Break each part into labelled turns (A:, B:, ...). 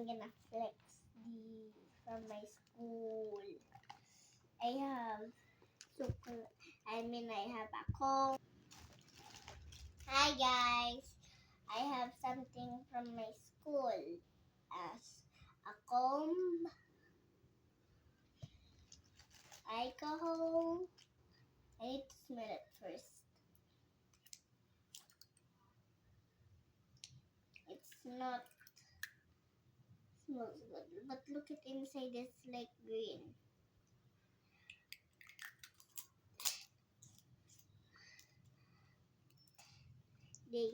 A: I'm gonna flex from my school. I have I have a comb. Hi guys, I have something from my school as a comb, alcohol. I need to smell it first. It's not smells good, but look at inside. It's like green. They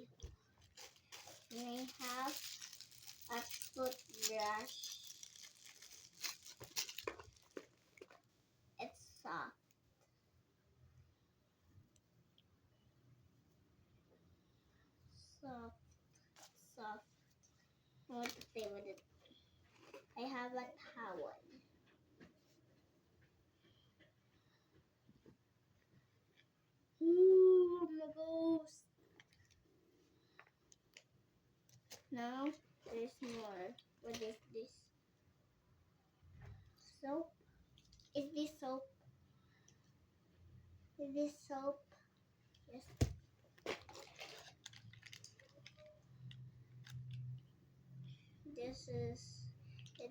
A: may have a toothbrush. It's soft. Soft, soft. I want to play with it. I have a towel. Ooh, I'm a ghost. Now there's more. What is this? Soap? Is this soap? Is this soap? Yes. This is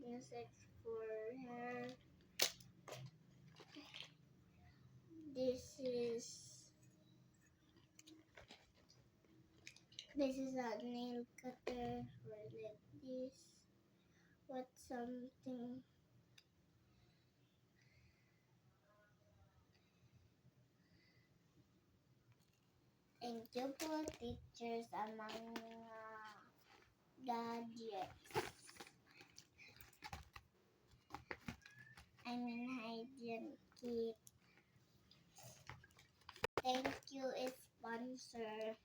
A: insects for hair. This is a nail cutter for like this. What something? Thank you for teachers among gadgets. I'm in hygiene kit. Thank you, is sponsor.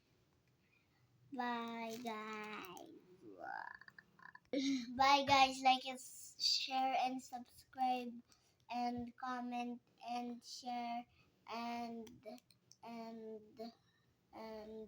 A: Bye guys. Bye guys. Like and share and subscribe and comment and share and and and